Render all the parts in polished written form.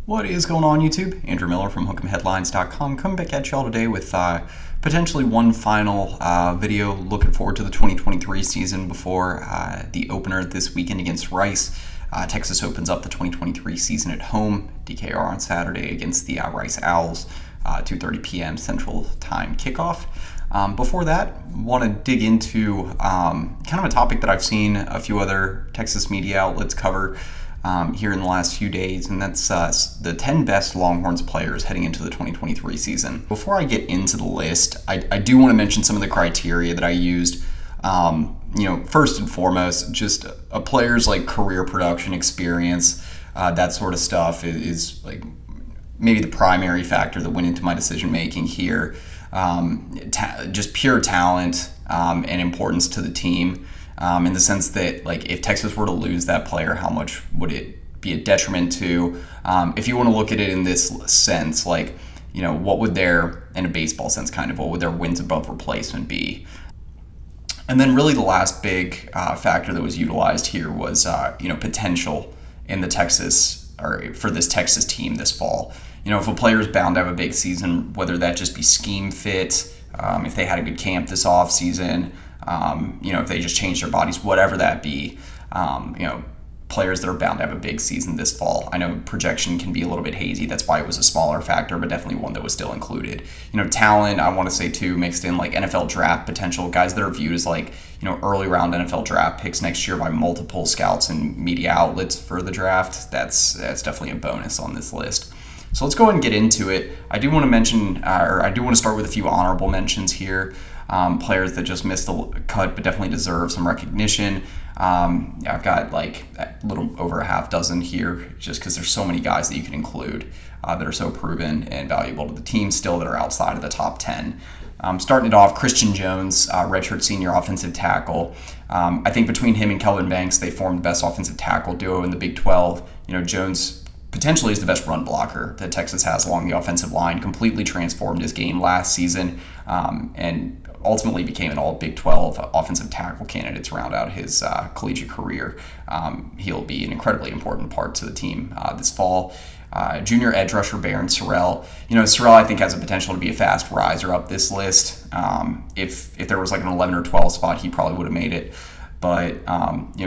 What is going on, YouTube? Andrew Miller from Hook'emHeadlines.com coming back at y'all today with potentially one final video looking forward to the 2023 season before the opener this weekend against Rice. Texas opens up the 2023 season at home, DKR on Saturday against the Rice Owls, 2:30 p.m. Central Time kickoff. Before that, want to dig into kind of a topic that I've seen a few other Texas media outlets cover here in the last few days, and that's the 10 best Longhorns players heading into the 2023 season. Before I get into the list, I do want to mention some of the criteria that I used. First and foremost, just a player's like career production experience, that sort of stuff is like maybe the primary factor that went into my decision making here. Just pure talent and importance to the team. In the sense that, like, if Texas were to lose that player, how much would it be a detriment to? If you want to look at it in this sense, like, what would in a baseball sense, what would their wins above replacement be? And then really the last big factor that was utilized here was, potential in the Texas, or for this Texas team this fall. If a player is bound to have a big season, whether that just be scheme fit, if they had a good camp this offseason, if they just change their bodies, whatever that be, players that are bound to have a big season this fall. I know projection can be a little bit hazy. That's why it was a smaller factor, but definitely one that was still included. Talent, I want to say too, mixed in like NFL draft potential, guys that are viewed as like, early round NFL draft picks next year by multiple scouts and media outlets for the draft. That's definitely a bonus on this list. So let's go ahead and get into it. I do want to mention, I do want to start with a few honorable mentions here. Players that just missed the cut but definitely deserve some recognition. I've got like a little over a half dozen here just because there's so many guys that you can include that are so proven and valuable to the team still that are outside of the top 10. Starting it off, Christian Jones, redshirt senior offensive tackle. I think between him and Kelvin Banks, they formed the best offensive tackle duo in the Big 12. Jones potentially is the best run blocker that Texas has along the offensive line, completely transformed his game last season, and ultimately became an all Big 12 offensive tackle candidate to round out his collegiate career. He'll be an incredibly important part to the team this fall. Junior edge rusher Byron Sorrell. Sorrell I think has the potential to be a fast riser up this list. If there was like an 11 or 12 spot, he probably would have made it. But,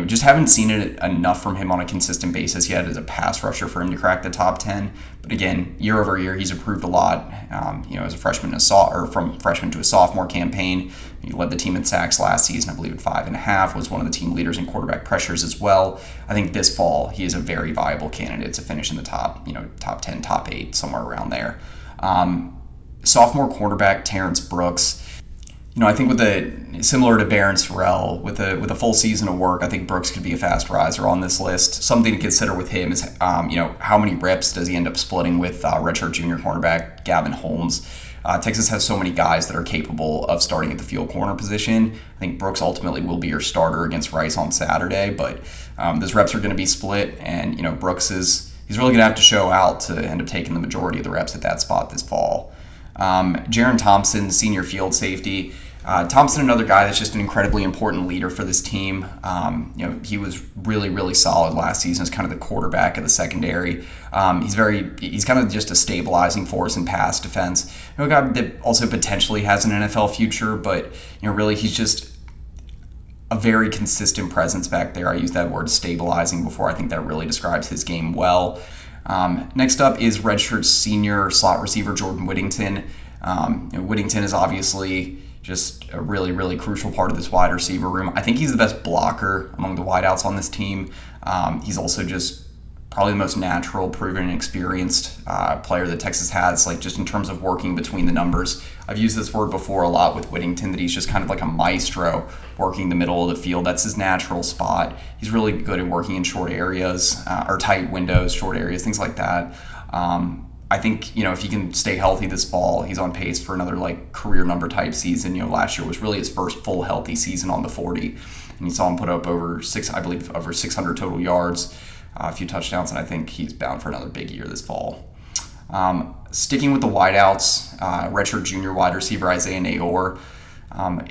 just haven't seen it enough from him on a consistent basis yet as a pass rusher for him to crack the top 10. But again, year over year, he's improved a lot. As a freshman, from freshman to a sophomore campaign, he led the team in sacks last season, I believe at 5.5, was one of the team leaders in quarterback pressures as well. I think this fall, he is a very viable candidate to finish in the top 10, top 8, somewhere around there. Sophomore cornerback Terrence Brooks. I think similar to Byron Sorrell, with a full season of work, I think Brooks could be a fast riser on this list. Something to consider with him is, how many reps does he end up splitting with redshirt junior cornerback Gavin Holmes? Texas has so many guys that are capable of starting at the field corner position. I think Brooks ultimately will be your starter against Rice on Saturday, but those reps are going to be split, and Brooks he's really going to have to show out to end up taking the majority of the reps at that spot this fall. Jaron Thompson, senior field safety. Thompson, another guy that's just an incredibly important leader for this team. He was really, really solid last season as kind of the quarterback of the secondary. He's kind of just a stabilizing force in pass defense. A guy that also potentially has an NFL future, but really he's just a very consistent presence back there. I use that word stabilizing before. I think that really describes his game well. Next up is redshirt senior slot receiver Jordan Whittington. Whittington is obviously just a really, really crucial part of this wide receiver room. I think he's the best blocker among the wideouts on this team. He's also just probably the most natural, proven, and experienced player that Texas has, like just in terms of working between the numbers. I've used this word before a lot with Whittington, that he's just kind of like a maestro working the middle of the field. That's his natural spot. He's really good at working in short areas, or tight windows, short areas, things like that. I think, if he can stay healthy this fall, he's on pace for another like career number type season. Last year was really his first full healthy season on the 40, and you saw him put up over 600 total yards, a few touchdowns, and I think he's bound for another big year this fall. Sticking with the wideouts, redshirt junior wide receiver Isaiah Nayor.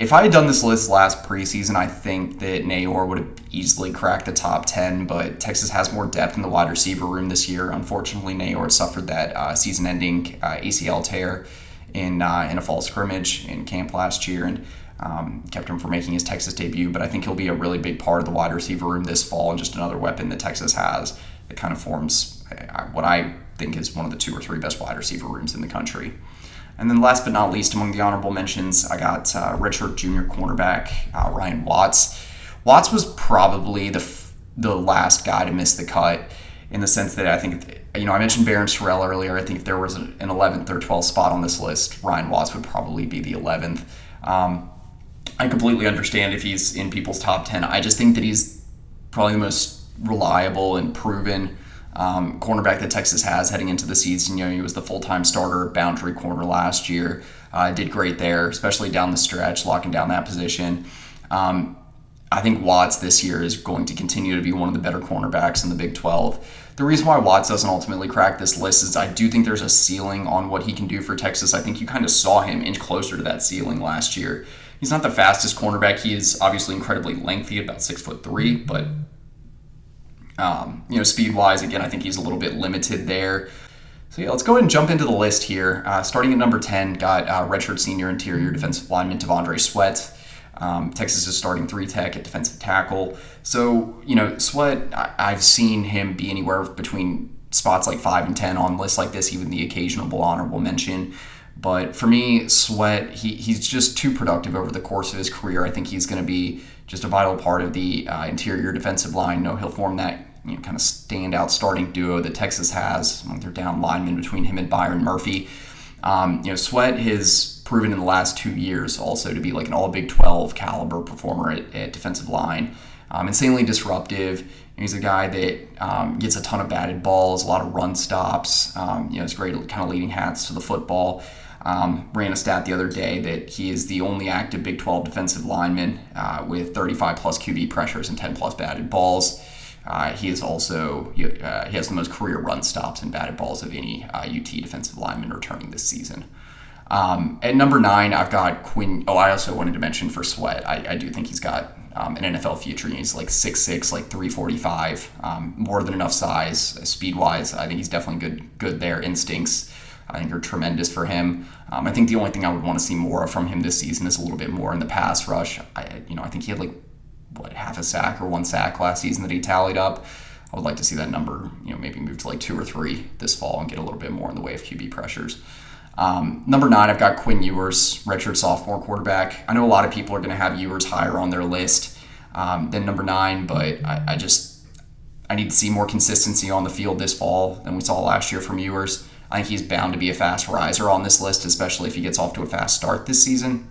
If I had done this list last preseason, I think that Nayor would have easily cracked the top 10, but Texas has more depth in the wide receiver room this year. Unfortunately, Nayor suffered that season-ending ACL tear in a fall scrimmage in camp last year, and kept him from making his Texas debut. But I think he'll be a really big part of the wide receiver room this fall, and just another weapon that Texas has that kind of forms what I think is one of the 2 or 3 best wide receiver rooms in the country. And then last but not least, among the honorable mentions, I got redshirt junior cornerback Ryan Watts. Watts was probably the last guy to miss the cut, in the sense that I think, I mentioned Barron Sorrell earlier. I think if there was an 11th or 12th spot on this list, Ryan Watts would probably be the 11th. I completely understand if he's in people's top 10. I just think that he's probably the most reliable and proven cornerback that Texas has heading into the season. He was the full-time starter at boundary corner last year. Did great there, especially down the stretch, locking down that position. I think Watts this year is going to continue to be one of the better cornerbacks in the Big 12. The reason why Watts doesn't ultimately crack this list is I do think there's a ceiling on what he can do for Texas. I think you kind of saw him inch closer to that ceiling last year. He's not the fastest cornerback. He is obviously incredibly lengthy, about 6'3", but speed-wise, again, I think he's a little bit limited there. So yeah, let's go ahead and jump into the list here. Starting at number 10, got redshirt senior interior defensive lineman T'Vondre Sweat. Texas is starting 3-tech at defensive tackle. So, Sweat, I've seen him be anywhere between spots like 5 and 10 on lists like this, even the occasional honorable mention. But for me, Sweat, he's just too productive over the course of his career. I think he's going to be just a vital part of the interior defensive line. He'll form that kind of standout starting duo that Texas has among their down linemen between him and Byron Murphy. Sweat has proven in the last 2 years also to be like an all Big 12 caliber performer at defensive line. Insanely disruptive. He's a guy that gets a ton of batted balls, a lot of run stops. He's great at kind of leading hats to the football. Ran a stat the other day that he is the only active Big 12 defensive lineman with 35 plus QB pressures and 10 plus batted balls. He has the most career run stops and batted balls of any UT defensive lineman returning this season. At number 9, I've got Quinn. I also wanted to mention for Sweat, I do think he's got an NFL future. He's like 6'6", like 345, more than enough size. Speed-wise, I think he's definitely good there. Instincts, I think, are tremendous for him. I think the only thing I would want to see more of from him this season is a little bit more in the pass rush. I think he had half a sack or 1 sack last season that he tallied up. I would like to see that number, maybe move to 2 or 3 this fall and get a little bit more in the way of QB pressures. Number 9, I've got Quinn Ewers, redshirt sophomore quarterback. I know a lot of people are going to have Ewers higher on their list than number 9, but I need to see more consistency on the field this fall than we saw last year from Ewers. I think he's bound to be a fast riser on this list, especially if he gets off to a fast start this season.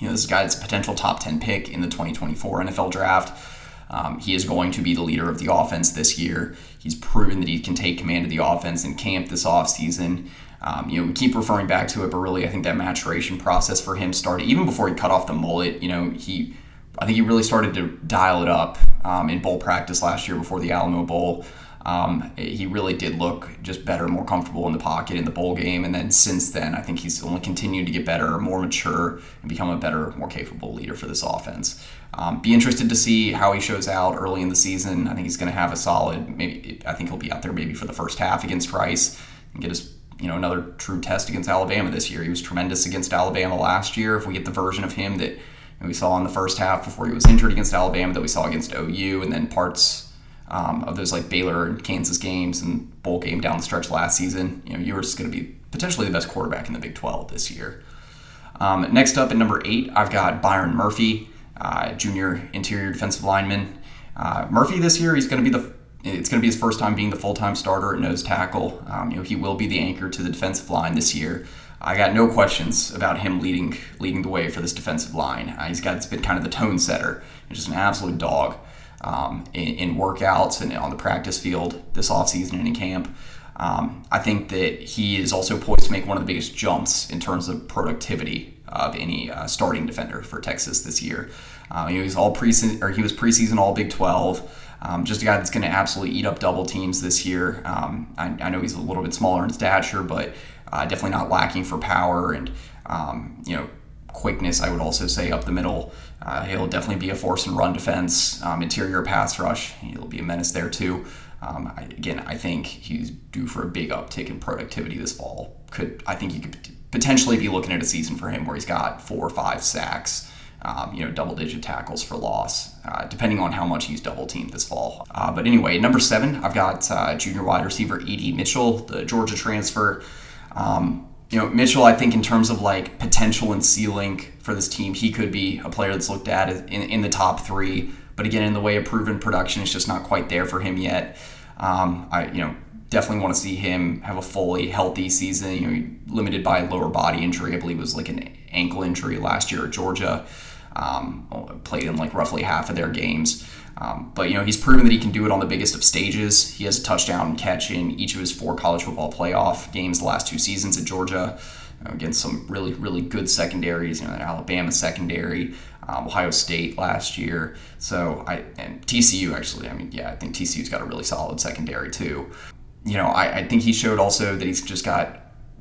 This is a guy that's a potential top 10 pick in the 2024 NFL draft. He is going to be the leader of the offense this year. He's proven that he can take command of the offense in camp this offseason. We keep referring back to it, but really I think that maturation process for him started even before he cut off the mullet. I think he really started to dial it up in bowl practice last year before the Alamo Bowl. He really did look just better, more comfortable in the pocket in the bowl game. And then since then, I think he's only continued to get better, more mature, and become a better, more capable leader for this offense. Be interested to see how he shows out early in the season. I think he's going to have a solid, I think he'll be out there maybe for the first half against Rice and get his, another true test against Alabama this year. He was tremendous against Alabama last year. If we get the version of him that we saw in the first half before he was injured against Alabama, that we saw against OU, and then parts of those Baylor and Kansas games and bowl game down the stretch last season, Ewers is going to be potentially the best quarterback in the Big 12 this year. Next up at number 8, I've got Byron Murphy, junior interior defensive lineman. Murphy this year, it's going to be his first time being the full-time starter at nose tackle. He will be the anchor to the defensive line this year. I got no questions about him leading the way for this defensive line. He's been kind of the tone setter. He's just an absolute dog in workouts and on the practice field this offseason and in camp. I think that he is also poised to make one of the biggest jumps in terms of productivity of any starting defender for Texas this year. He was preseason all Big 12. Just a guy that's going to absolutely eat up double teams this year. I know he's a little bit smaller in stature, but definitely not lacking for power and quickness, I would also say, up the middle. He'll definitely be a force in run defense, interior pass rush. He'll be a menace there too. I think he's due for a big uptick in productivity this fall. I think you could potentially be looking at a season for him where he's got 4 or 5 sacks, double-digit tackles for loss, depending on how much he's double-teamed this fall. But anyway, number 7, I've got junior wide receiver E.D. Mitchell, the Georgia transfer. Mitchell, I think in terms of like potential and ceiling for this team, he could be a player that's looked at in the top 3. But again, in the way of proven production, it's just not quite there for him yet. I definitely want to see him have a fully healthy season. Limited by lower body injury. I believe it was like an ankle injury last year at Georgia. Played in like roughly half of their games. But he's proven that he can do it on the biggest of stages. He has a touchdown catch in each of his 4 college football playoff games the last 2 seasons at Georgia, against some really, really good secondaries, that Alabama secondary, Ohio State last year. And TCU actually, I think TCU's got a really solid secondary too. I think he showed also that he's just got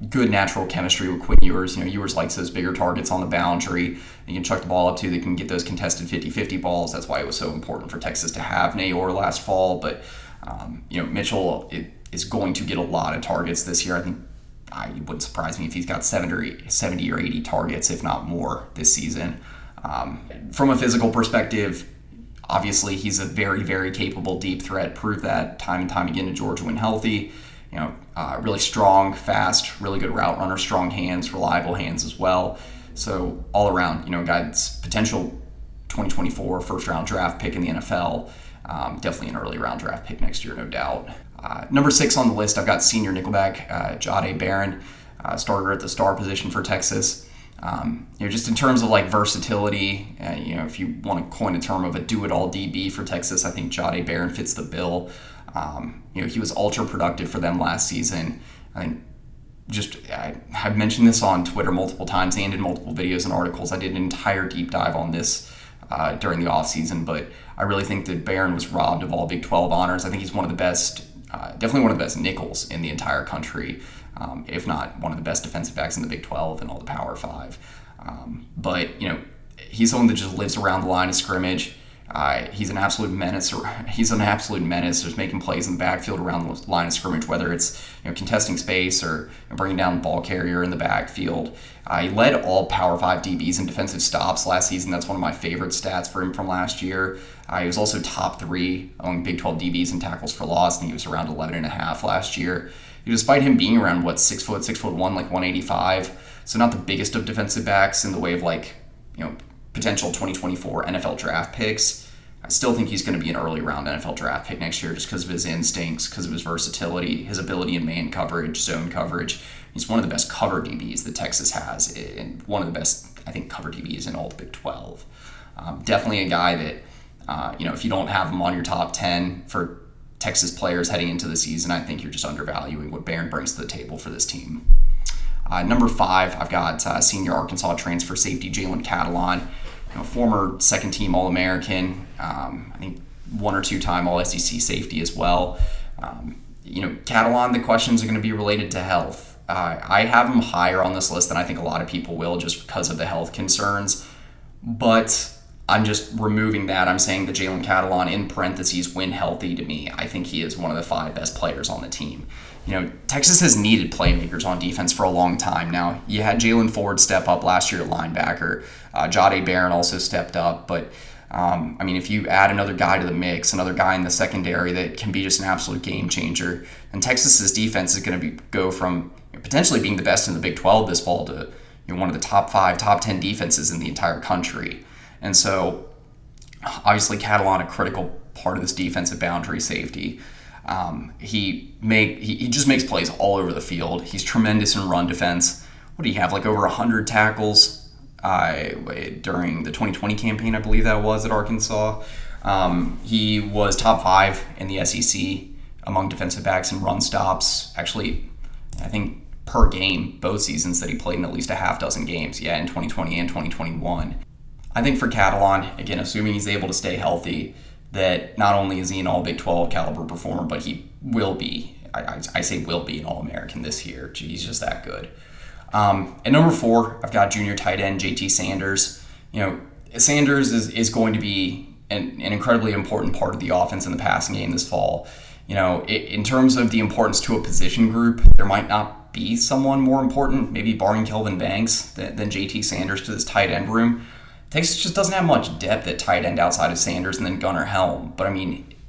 good natural chemistry with Quinn Ewers. Ewers likes those bigger targets on the boundary. You can chuck the ball up to. They can get those contested 50-50 balls. That's why it was so important for Texas to have Nayor last fall. But, Mitchell is going to get a lot of targets this year. I think it wouldn't surprise me if he's got 70 or 80 targets, if not more, this season. From a physical perspective, obviously he's a very, very capable deep threat. Proved that time and time again in Georgia when healthy. Really strong, fast, really good route runner, strong hands, reliable hands as well. So all around, guy that's potential 2024 first round draft pick in the NFL. Definitely an early round draft pick next year, no doubt. Number 6 on the list, I've got senior nickelback Jahdae Barron, starter at the star position for Texas. Just in terms of like versatility, if you want to coin a term of a do-it-all DB for Texas, I think Jahdae Barron fits the bill. He was ultra productive for them last season. I think I have mentioned this on Twitter multiple times and in multiple videos and articles. I did an entire deep dive on this during the offseason, but I really think that Barron was robbed of all Big 12 honors. I think he's one of the best, definitely one of the best nickels in the entire country, if not one of the best defensive backs in the Big 12 and all the Power 5. But he's someone that just lives around the line of scrimmage. He's an absolute menace. Just making plays in the backfield around the line of scrimmage, whether it's contesting space or bringing down the ball carrier in the backfield. He led all Power 5 DBs in defensive stops last season. That's one of my favorite stats for him from last year. He was also top 3 among Big 12 DBs in tackles for loss. I think he was around 11.5 last year. Despite him being around 6'1", like 185, so not the biggest of defensive backs in the way of potential 2024 NFL draft picks. I still think he's going to be an early round NFL draft pick next year just because of his instincts, because of his versatility, his ability in man coverage, zone coverage. He's one of the best cover DBs that Texas has, and one of the best, I think, cover DBs in all the Big 12. Definitely a guy that, if you don't have him on your top 10 for Texas players heading into the season, I think you're just undervaluing what Barron brings to the table for this team. Number 5, I've got senior Arkansas transfer safety Jalen Catalon, former second-team All-American, I think 1 or 2-time All-SEC safety as well. Catalon, the questions are going to be related to health. I have him higher on this list than I think a lot of people will just because of the health concerns, but I'm just removing that. I'm saying that Jalen Catalon, in parentheses, when healthy, to me, I think he is one of the 5 best players on the team. Texas has needed playmakers on defense for a long time now. You had Jaylan Ford step up last year at linebacker. Jahdae Barron also stepped up. But, if you add another guy to the mix, another guy in the secondary that can be just an absolute game changer, then Texas's defense is going to go from potentially being the best in the Big 12 this fall to one of the top 5, top 10 defenses in the entire country. And so, obviously, Catalon, a critical part of this defensive boundary safety. He just makes plays all over the field. He's tremendous in run defense. What do you have, over 100 tackles during the 2020 campaign, I believe that was, at Arkansas. He was top 5 in the SEC among defensive backs in run stops. Actually, I think per game, both seasons that he played in at least a half dozen games, in 2020 and 2021. I think for Catalon, again, assuming he's able to stay healthy, that not only is he an all Big 12 caliber performer, but he will be, I say will be an All-American this year. He's just that good. At number 4, I've got junior tight end JT Sanders. Sanders is going to be an incredibly important part of the offense in the passing game this fall. In terms of the importance to a position group, there might not be someone more important, maybe barring Kelvin Banks, than JT Sanders to this tight end room. Texas just doesn't have much depth at tight end outside of Sanders and then Gunnar Helm. But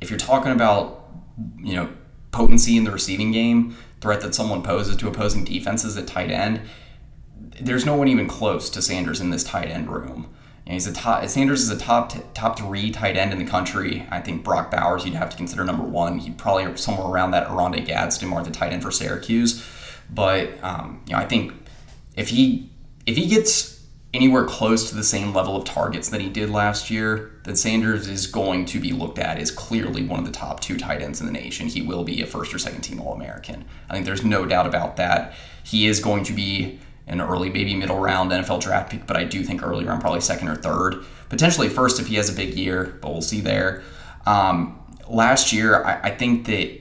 if you're talking about, potency in the receiving game, threat that someone poses to opposing defenses at tight end, there's no one even close to Sanders in this tight end room. Sanders is a top 3 tight end in the country. I think Brock Bowers you'd have to consider number 1. He'd probably somewhere around that Aronde Gadsden or the tight end for Syracuse. But I think if he gets anywhere close to the same level of targets that he did last year, then Sanders is going to be looked at as clearly one of the top 2 tight ends in the nation. He will be a first or second team All-American. I think there's no doubt about that. He is going to be an early, maybe middle round NFL draft pick, but I do think early round, probably second or third. Potentially first if he has a big year, but we'll see there. Last year, I think that,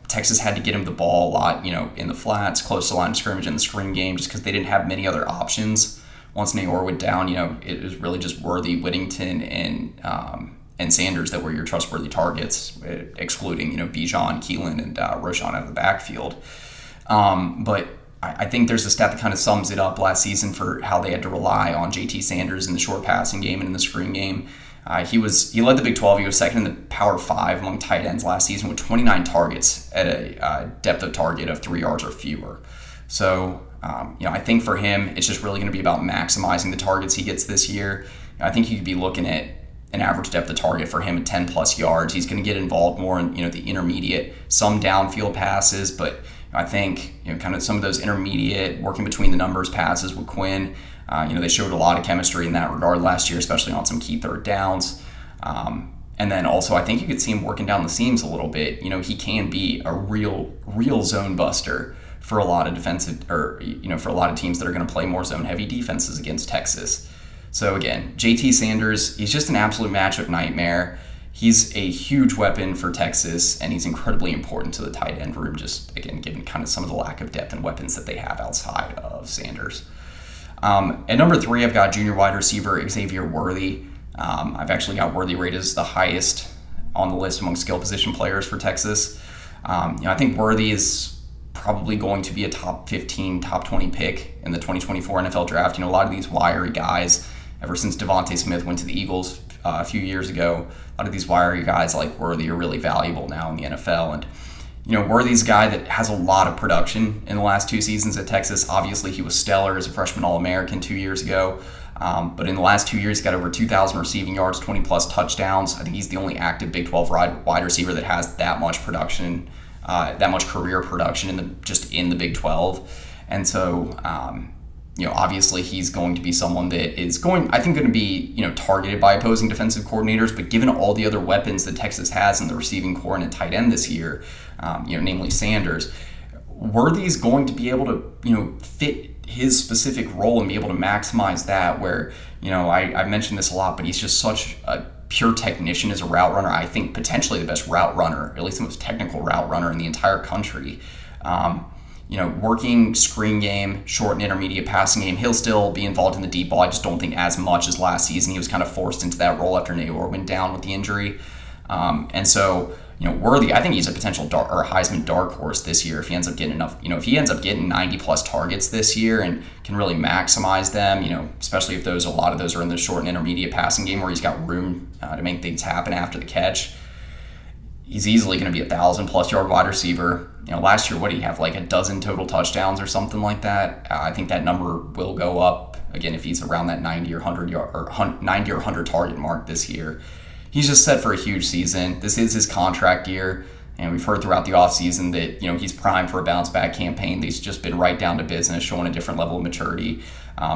Texas had to get him the ball a lot, in the flats, close to line of scrimmage in the screen game, just because they didn't have many other options. Once Nayor went down, it was really just Worthy, Whittington, and Sanders that were your trustworthy targets, excluding, Bijan, Keelan, and Roschon out of the backfield. But I think there's a stat that kind of sums it up last season for how they had to rely on JT Sanders in the short passing game and in the screen game. He led the Big 12. He was second in the Power 5 among tight ends last season with 29 targets at a depth of target of 3 yards or fewer. So, I think for him, it's just really going to be about maximizing the targets he gets this year. I think you could be looking at an average depth of target for him at 10 plus yards. He's going to get involved more in, the intermediate, some downfield passes, but I think, kind of some of those intermediate, working between the numbers passes with Quinn, they showed a lot of chemistry in that regard last year, especially on some key third downs. And then also, I think you could see him working down the seams a little bit. He can be a real zone buster for a lot of defensive, or, for a lot of teams that are going to play more zone heavy defenses against Texas. So again, JT Sanders, he's just an absolute matchup nightmare. He's a huge weapon for Texas, and he's incredibly important to the tight end room, just, again, given kind of some of the lack of depth and weapons that they have outside of Sanders. At number 3, I've got junior wide receiver Xavier Worthy. I've actually got Worthy rated as the highest on the list among skill position players for Texas. I think Worthy is probably going to be a top 15, top 20 pick in the 2024 NFL draft. A lot of these wiry guys, ever since Devontae Smith went to the Eagles a few years ago, a lot of these wiry guys like Worthy are really valuable now in the NFL. And, Worthy's a guy that has a lot of production in the last 2 seasons at Texas. Obviously, he was stellar as a freshman All-American 2 years ago. But in the last 2 years, he got over 2,000 receiving yards, 20-plus touchdowns. I think he's the only active Big 12 wide receiver that has that much production, that much career production in the Big 12. And so, obviously he's going to be someone that is going to be, targeted by opposing defensive coordinators, but given all the other weapons that Texas has in the receiving core and at tight end this year, namely Sanders, Worthy is going to be able to, fit his specific role and be able to maximize that where, I've mentioned this a lot, but he's just such a pure technician as a route runner. I think potentially the best route runner, at least the most technical route runner in the entire country. Working screen game, short and intermediate passing game, he'll still be involved in the deep ball. I just don't think as much as last season. He was kind of forced into that role after Nayor went down with the injury. And so, Worthy, I think he's a potential Heisman dark horse this year if he ends up getting enough, if he ends up getting 90 plus targets this year and can really maximize them, especially if a lot of those are in the short and intermediate passing game where he's got room to make things happen after the catch. He's easily going to be 1,000-plus yard wide receiver. Last year, what did he have, like a dozen total touchdowns or something like that? I think that number will go up again if he's around that 90 or 100 target mark this year. He's just set for a huge season. This is his contract year, and we've heard throughout the offseason that he's primed for a bounce back campaign. He's just been right down to business, showing a different level of maturity,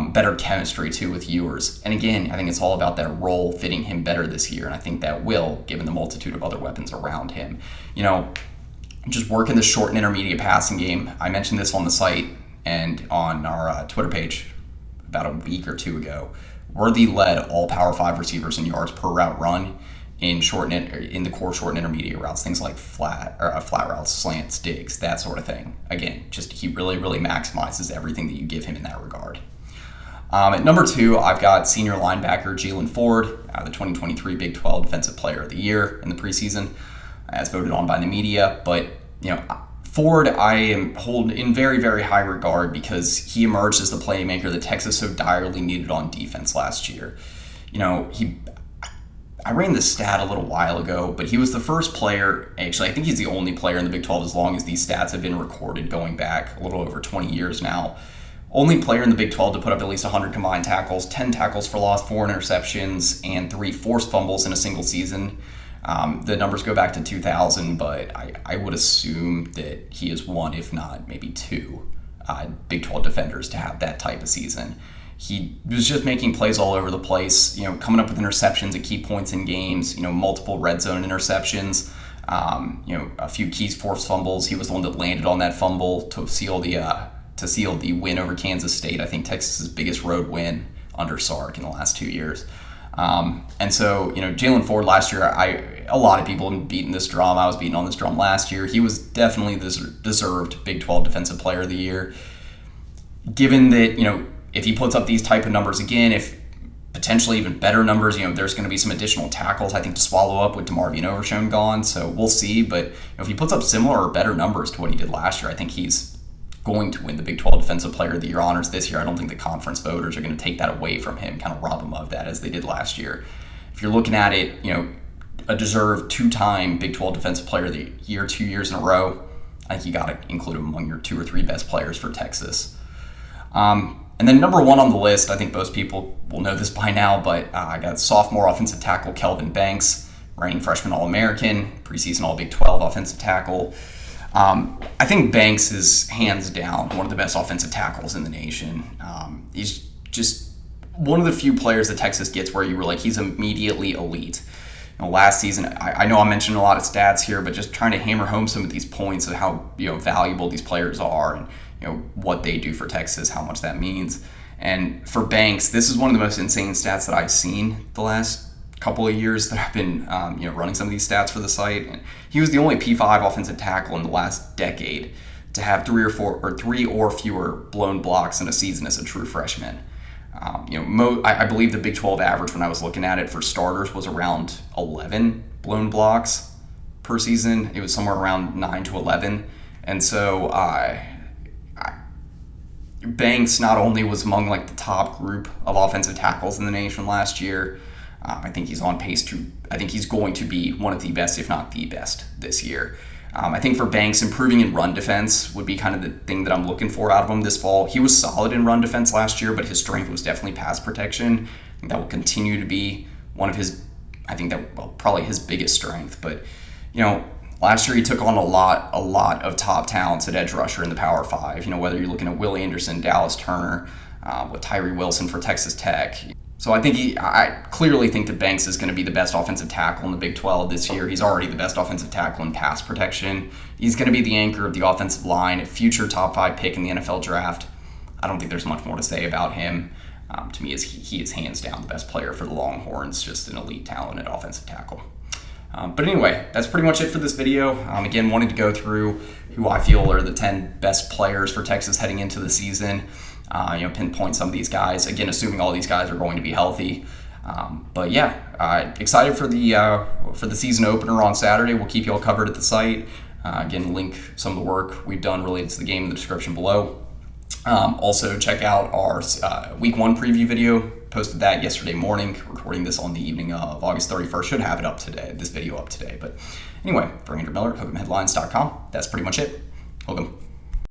better chemistry too with Ewers. And again, I think it's all about that role fitting him better this year, and I think that will, given the multitude of other weapons around him. Just working the short and intermediate passing game. I mentioned this on the site and on our Twitter page about a week or 2 ago. Worthy led all Power 5 receivers in yards per route run in the core short and intermediate routes, things like flat routes, slants, digs, that sort of thing. Again, just he really, really maximizes everything that you give him in that regard. At number 2, I've got senior linebacker Jaylan Ford, the 2023 Big 12 Defensive Player of the Year in the preseason, as voted on by the media. But Ford, I am hold in very, very high regard because he emerged as the playmaker that Texas so direly needed on defense last year. I ran this stat a little while ago, but he was the first player, actually I think he's the only player in the Big 12 as long as these stats have been recorded going back a little over 20 years now. Only player in the Big 12 to put up at least 100 combined tackles, 10 tackles for loss, 4 interceptions, and 3 forced fumbles in a single season. The numbers go back to 2000, but I would assume that he is one, if not maybe 2, Big 12 defenders to have that type of season. He was just making plays all over the place, coming up with interceptions at key points in games, multiple red zone interceptions, a few key forced fumbles. He was the one that landed on that fumble to seal the win over Kansas State. I think Texas's biggest road win under Sark in the last 2 years. And so, Jaylan Ford last year, a lot of people have been beating this drum. I was beating on this drum last year. He was definitely the deserved Big 12 Defensive Player of the Year. Given that, if he puts up these type of numbers again, if potentially even better numbers, there's going to be some additional tackles, I think, to swallow up with DeMarvion Overshown gone. So we'll see. But if he puts up similar or better numbers to what he did last year, I think he's going to win the Big 12 Defensive Player of the Year honors this year. I don't think the conference voters are going to take that away from him, kind of rob him of that as they did last year. If you're looking at it, a deserved 2-time Big 12 Defensive Player of the Year 2 years in a row, I think you got to include him among your 2 or 3 best players for Texas. And then number 1 on the list, I think most people will know this by now, but I got sophomore offensive tackle Kelvin Banks, reigning freshman All-American, preseason All-Big 12 offensive tackle. I think Banks is hands down one of the best offensive tackles in the nation. He's just one of the few players that Texas gets where you were like, he's immediately elite. Last season, I know I'm mentioning a lot of stats here, but just trying to hammer home some of these points of how valuable these players are and what they do for Texas, how much that means. And for Banks, this is one of the most insane stats that I've seen the last couple of years that I've been running some of these stats for the site. And he was the only P5 offensive tackle in the last decade to have 3 or fewer blown blocks in a season as a true freshman. I believe the Big 12 average when I was looking at it for starters was around 11 blown blocks per season. It was somewhere around 9 to 11. And so Banks not only was among the top group of offensive tackles in the nation last year, I think he's on pace I think he's going to be one of the best, if not the best, this year. I think for Banks, improving in run defense would be kind of the thing that I'm looking for out of him this fall. He was solid in run defense last year, but his strength was definitely pass protection. I think that will continue to be one of his, probably his biggest strength. But, last year he took on a lot of top talents at edge rusher in the Power 5. Whether you're looking at Will Anderson, Dallas Turner, with Tyree Wilson for Texas Tech. So I clearly think that Banks is going to be the best offensive tackle in the Big 12 this year. He's already the best offensive tackle in pass protection. He's going to be the anchor of the offensive line, a future top 5 pick in the NFL draft. I don't think there's much more to say about him. To me, he is hands down the best player for the Longhorns, just an elite talent at offensive tackle. But anyway, that's pretty much it for this video. Again, wanting to go through who I feel are the 10 best players for Texas heading into the season. Pinpoint some of these guys. Again, assuming all these guys are going to be healthy. But yeah, excited for the season opener on Saturday. We'll keep you all covered at the site. Again, link some of the work we've done related to the game in the description below. Also, check out our Week 1 preview video. Posted that yesterday morning. Recording this on the evening of August 31st. Should have it up today. This video up today. But anyway, for Andrew Miller, Hook'emHeadlines.com. That's pretty much it. Hook 'em.